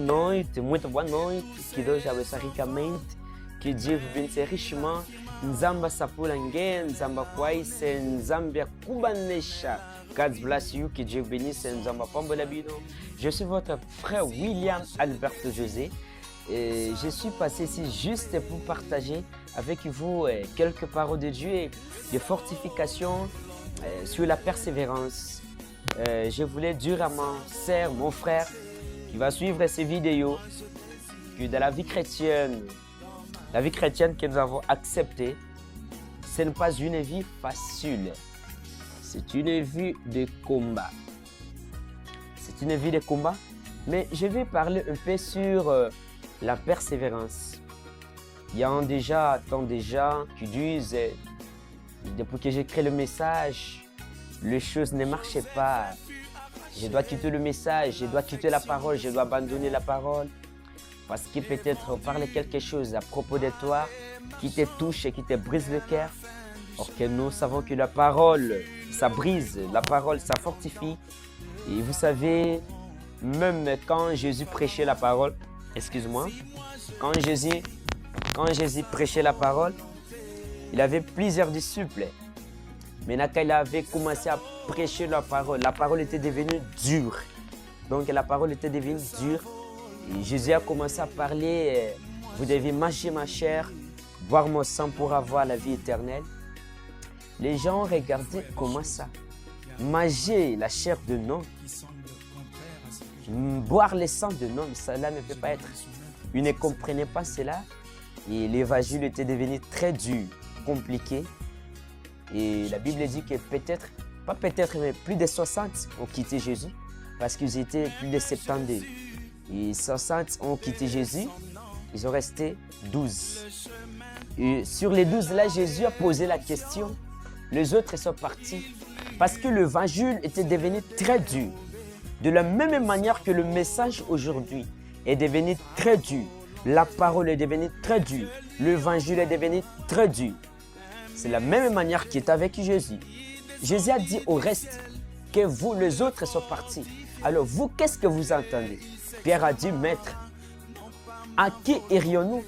noite, muito boa noite. Que Deus abençoe ricamente. Que Dieu vous bénisse richement. Nzamba Sapulangue, Nzamba Kwaise, Nzambia Kubanesha. God bless you. Que Dieu bénisse. Nzamba Pambolabino. Je suis votre frère William Alberto José. Et je suis passé ici juste pour partager avec vous quelques paroles de Dieu et de fortification sur la persévérance. Je voulais dire à mon sœur, mon frère, qui va suivre ces vidéos, que dans la vie chrétienne que nous avons acceptée, ce n'est pas une vie facile. C'est une vie de combat. C'est une vie de combat, mais je vais parler un peu sur la persévérance. Il y a tant de gens qui disent, depuis que j'ai créé le message, les choses ne marchaient pas. Je dois quitter le message, je dois quitter la parole, je dois abandonner la parole. Parce que peut-être on parle quelque chose à propos de toi qui te touche et qui te brise le cœur. Or que nous savons que la parole, ça brise, la parole, ça fortifie. Et vous savez, même quand Jésus prêchait la parole, quand Jésus prêchait la parole, il avait plusieurs disciples. Maintenant, quand il avait commencé à prêcher la parole était devenue dure. Donc, la parole était devenue dure. Et Jésus a commencé à parler, vous devez manger ma chair, boire mon sang pour avoir la vie éternelle. Les gens regardaient comment ça. Manger la chair d'un homme, boire le sang d'un homme, cela ne peut pas être. Ils ne comprenaient pas cela. Et l'évangile était devenu très dur, compliqué. Et la Bible dit que mais plus de 60 ont quitté Jésus parce qu'ils étaient plus de 70. Et 60 ont quitté Jésus, ils ont resté 12. Et sur les 12 là, Jésus a posé la question. Les autres sont partis parce que l'évangile était devenu très dur. De la même manière que le message aujourd'hui est devenu très dur. La parole est devenue très dure. L'évangile est devenu très dur. C'est la même manière qui est avec Jésus. Jésus a dit au reste que vous, les autres, sont partis. Alors vous, qu'est-ce que vous entendez? Pierre a dit, Maître, à qui irions-nous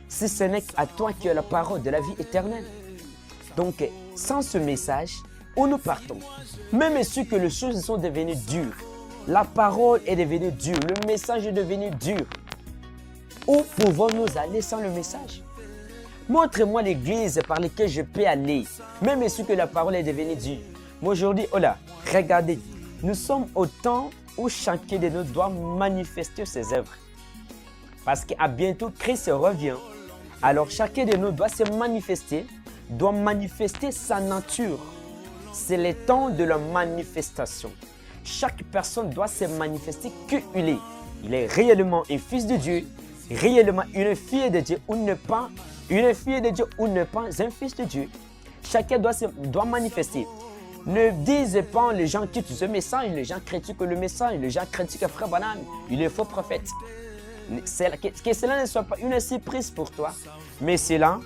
si ce n'est qu'à toi qui as la parole de la vie éternelle? Donc, sans ce message, où nous partons? Même si que les choses sont devenues dures, la parole est devenue dure, le message est devenu dur. Où pouvons-nous aller sans le message? Montre-moi l'église par laquelle je peux aller, même si que la parole est devenue dure. Mais aujourd'hui, regardez, nous sommes au temps où chacun de nous doit manifester ses œuvres. Parce qu'à bientôt, Christ revient. Alors chacun de nous doit se manifester, doit manifester sa nature. C'est le temps de la manifestation. Chaque personne doit se manifester qui il est. Il est réellement un fils de Dieu, réellement une fille de Dieu ou ne pas une fille de Dieu ou ne pas un fils de Dieu. Chacun doit manifester. Ne disent pas les gens qui tuent ce message, les gens critiquent le message, les gens critiquent Frère Branham, il est faux prophète. Que cela ne soit pas une surprise pour toi, mais cela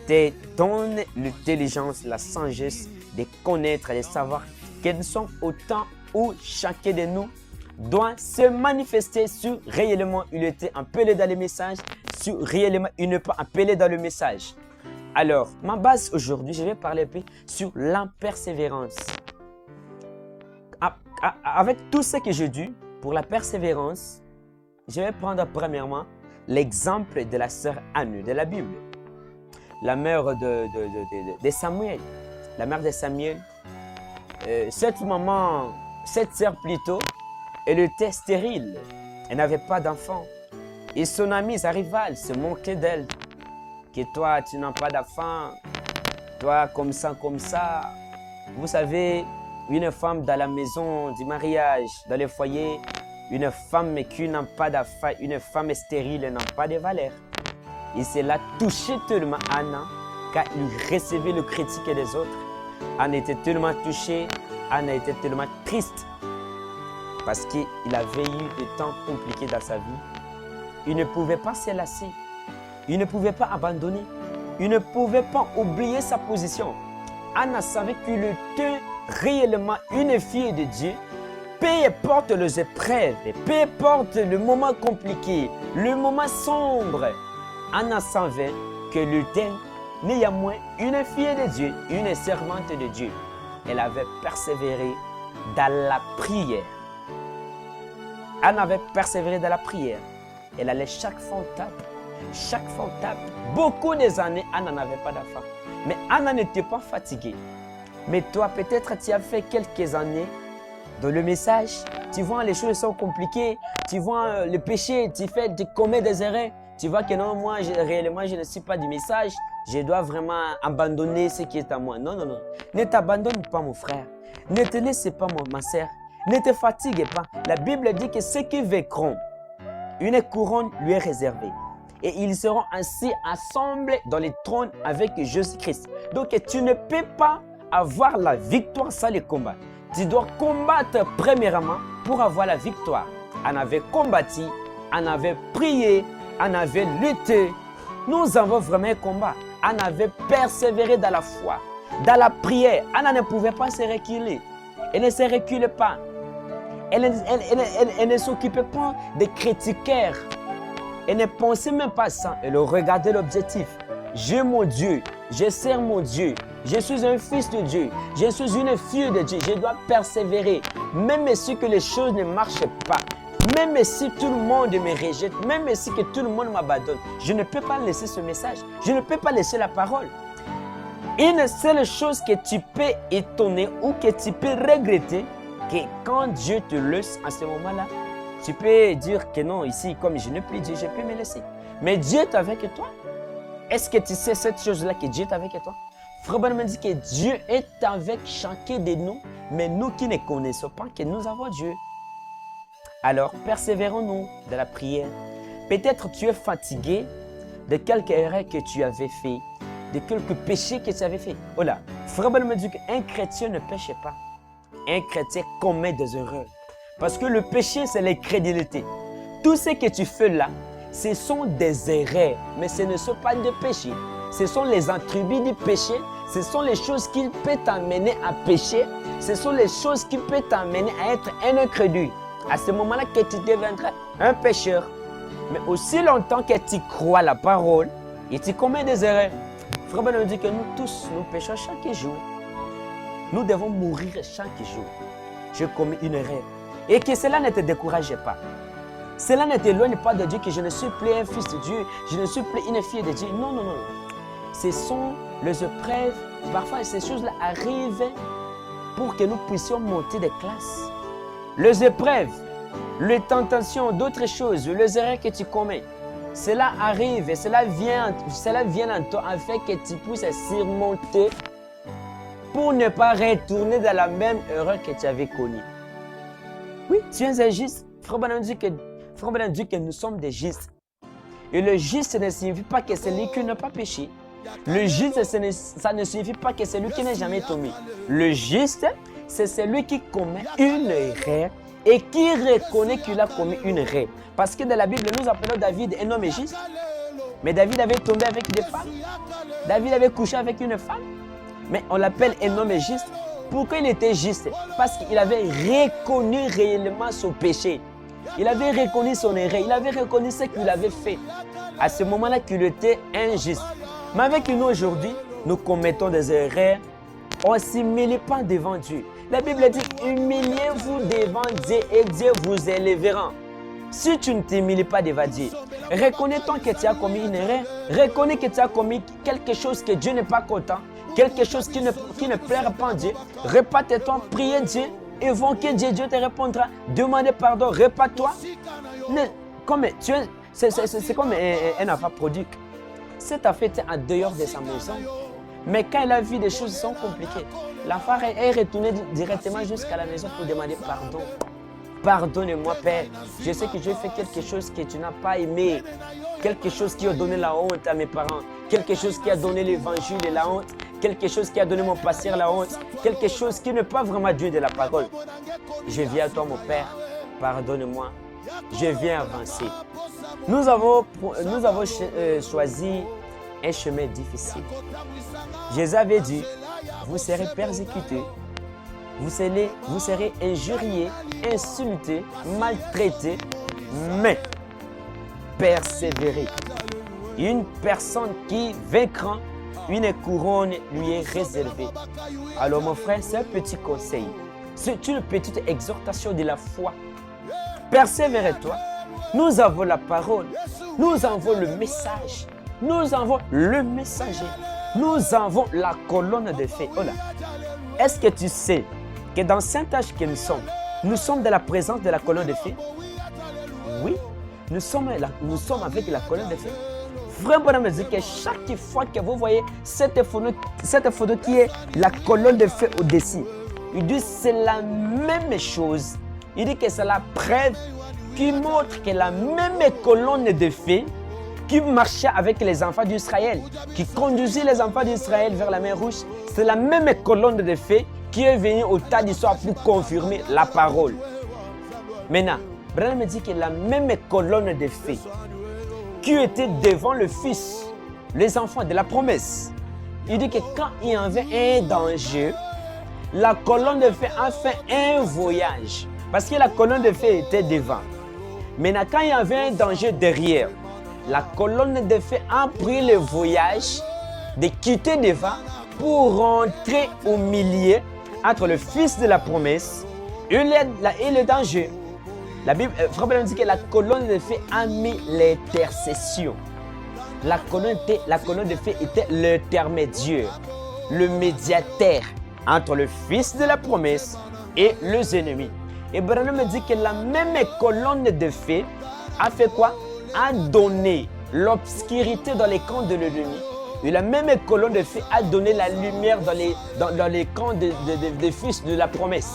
te donne l'intelligence, la sagesse de connaître, de savoir que nous sommes au temps où chacun de nous doit se manifester sur réellement il était appelé dans le message, sur réellement il n'est pas appelé dans le message. Alors, ma base aujourd'hui, je vais parler un peu sur la persévérance. Avec tout ce que je dis pour la persévérance, je vais prendre premièrement l'exemple de la sœur Anne de la Bible, la mère de Samuel. La mère de Samuel, cette sœur plutôt, elle était stérile, elle n'avait pas d'enfant. Et son ami, sa rivale, se moquait d'elle. Que toi, tu n'as pas d'enfant, toi, comme ça. Vous savez, une femme dans la maison du mariage, dans le foyer, une femme qui n'a pas d'enfant, une femme stérile n'a pas de valeur. Et cela touchait tellement Anna, car il recevait le critique des autres. Anna était tellement touchée, Anna était tellement triste. Parce qu'il avait eu des temps compliqués dans sa vie. Il ne pouvait pas se lasser. Il ne pouvait pas abandonner. Il ne pouvait pas oublier sa position. Anna savait qu'il était réellement une fille de Dieu peu importe les épreuves, peu importe le moment compliqué, le moment sombre, Anna savait que l'Éternel, néanmoins, une fille de Dieu, une servante de Dieu, elle avait persévéré dans la prière. Anna avait persévéré dans la prière. Elle allait chaque fois au temple. Chaque fois au temple. Beaucoup des années, Anna n'avait pas d'enfant. Mais Anna n'était pas fatiguée. Mais toi, peut-être tu as fait quelques années dans le message. Tu vois, les choses sont compliquées. Tu vois le péché, tu commets des erreurs. Tu vois que non, moi, réellement, je ne suis pas du message. Je dois vraiment abandonner ce qui est à moi. Non, non, non. Ne t'abandonne pas, mon frère. Ne te laisse pas, ma sœur. Ne te fatigue pas. La Bible dit que ceux qui vaincront, une couronne lui est réservée. Et ils seront ainsi assemblés dans les trônes avec Jésus-Christ. Donc, tu ne peux pas avoir la victoire sans le combat. Tu dois combattre premièrement pour avoir la victoire. On avait combattu, on avait prié, on avait lutté. Nous avons vraiment un combat. On avait persévéré dans la foi, dans la prière. Anna ne pouvait pas se reculer. Elle ne se recule pas. Elle ne s'occupait pas des critiqueurs. Elle ne pensait même pas à ça. Elle regardait l'objectif. J'ai mon Dieu. Je sers mon Dieu. Je suis un fils de Dieu. Je suis une fille de Dieu. Je dois persévérer. Même si que les choses ne marchent pas. Même si tout le monde me rejette. Même si que tout le monde m'abandonne. Je ne peux pas laisser ce message. Je ne peux pas laisser la parole. Une seule chose que tu peux étonner ou que tu peux regretter, que quand Dieu te laisse à ce moment-là, tu peux dire que non, ici, comme je n'ai plus Dieu, je peux me laisser. Mais Dieu est avec toi. Est-ce que tu sais cette chose-là, que Dieu est avec toi? Frère Branham dit que Dieu est avec chacun de nous, mais nous qui ne connaissons pas que nous avons Dieu. Alors, persévérons-nous dans la prière. Peut-être tu es fatigué de quelques erreurs que tu avais fait, de quelques péchés que tu avais fait. Oh là, Frère Branham dit qu'un chrétien ne pêche pas. Un chrétien commet des erreurs. Parce que le péché, c'est l'incrédulité. Tout ce que tu fais là, ce sont des erreurs, mais ce ne sont pas des péchés. Ce sont les attributs du péché. Ce sont les choses qui peuvent t'amener à pécher. Ce sont les choses qui peuvent t'amener à être un incrédule. À ce moment-là que tu deviendras un pécheur. Mais aussi longtemps que tu crois la parole et tu commets des erreurs. Frère Ben nous dit que nous tous, nous péchons chaque jour. Nous devons mourir chaque jour. Je commets une erreur. Et que cela ne te décourage pas. Cela ne t'éloigne pas de Dieu, que je ne suis plus un fils de Dieu, je ne suis plus une fille de Dieu. Non, non, non. Ce sont les épreuves. Parfois, ces choses-là arrivent pour que nous puissions monter des classes. Les épreuves, les tentations, d'autres choses, les erreurs que tu commets, cela arrive et cela vient en toi afin que tu puisses surmonter pour ne pas retourner dans la même erreur que tu avais connue. Oui, tu es un juste. Frère Branham dit que nous sommes des justes. Et le juste ne signifie pas que c'est celui qui n'a pas péché. Le juste, ça ne signifie pas que c'est celui qui n'a jamais tombé. Le juste, c'est celui qui commet une erreur et qui reconnaît qu'il a commis une erreur. Parce que dans la Bible, nous appelons David un homme juste. Mais David avait tombé avec des femmes. David avait couché avec une femme. Mais on l'appelle un homme juste. Pourquoi il était juste? Parce qu'il avait reconnu réellement son péché. Il avait reconnu son erreur. Il avait reconnu ce qu'il avait fait. À ce moment-là, qu'il était injuste. Mais avec nous aujourd'hui, nous commettons des erreurs. On ne s'humilie pas devant Dieu. La Bible dit, humiliez-vous devant Dieu et Dieu vous élèvera. Si tu ne t'humilies pas devant Dieu, reconnais-toi que tu as commis une erreur. Reconnais que tu as commis quelque chose que Dieu n'est pas content. Quelque chose qui ne plaira pas à Dieu. Répète-toi, priez Dieu. Invoquez Dieu, Dieu te répondra. Demandez pardon, répète-toi. C'est comme un enfant prodigue. Cet enfant était en dehors de sa maison. Mais quand il a vu des choses qui sont compliquées, l'enfant est retourné directement jusqu'à la maison pour demander pardon. Pardonne-moi, Père. Je sais que j'ai fait quelque chose que tu n'as pas aimé. Quelque chose qui a donné la honte à mes parents. Quelque chose qui a donné l'évangile et la honte. Quelque chose qui a donné mon pasteur la honte. Quelque chose qui n'est pas vraiment Dieu de la parole. Je viens à toi, mon Père. Pardonne-moi. Je viens avancer. Nous avons choisi un chemin difficile. Jésus avait dit, vous serez persécutés vous serez injuriés, insultés, maltraités, mais persévérez. Une personne qui vaincra, une couronne lui est réservée. Alors mon frère, c'est un petit conseil. C'est une petite exhortation de la foi. Persévérez-toi. Nous avons la parole. Nous avons le message. Nous avons le messager. Nous avons la colonne de feu. Oh là. Est-ce que tu sais que dans cet âge que nous sommes dans la présence de la colonne de feu? Oui, nous sommes avec la colonne de feu. Vraiment, me dit que chaque fois que vous voyez cette photo qui est la colonne de feu au-dessus, il dit que c'est la même chose. Il dit que c'est la preuve qui montre que la même colonne de feu qui marchait avec les enfants d'Israël, qui conduisait les enfants d'Israël vers la mer Rouge, c'est la même colonne de feu qui est venue au tas d'histoire pour confirmer la parole. Maintenant, Branham me dit que la même colonne de feu qui était devant le Fils, les enfants de la promesse, il dit que quand il y avait un danger, la colonne de feu a fait un voyage. Parce que la colonne de feu était devant. Maintenant, quand il y avait un danger derrière, la colonne de feu a pris le voyage de quitter devant pour rentrer au milieu entre le Fils de la promesse et le danger. La Bible dit que la colonne de feu a mis l'intercession. La colonne de feu était l'intermédiaire, le médiateur entre le Fils de la promesse et les ennemis. Et Branham me dit que la même colonne de feu a fait quoi? A donné l'obscurité dans les camps de l'ennemi. Et la même colonne de feu a donné la lumière dans les camps des fils de la promesse.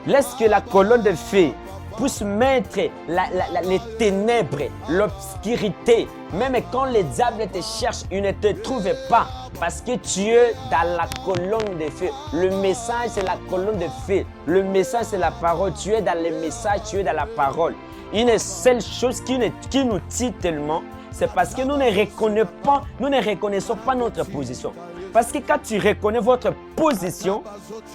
Laisse que la colonne de feu puisse mettre les ténèbres, l'obscurité. Même quand les diables te cherchent, ils ne te trouvent pas. Parce que tu es dans la colonne de feu. Le message, c'est la colonne de feu. Le message, c'est la parole. Tu es dans le message, tu es dans la parole. Une seule chose qui nous tue tellement, c'est parce que nous ne reconnaissons pas notre position. Parce que quand tu reconnais votre position,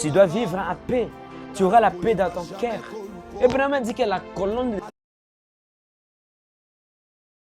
tu dois vivre en paix. Tu auras la paix dans ton cœur. Abraham dit que la colonne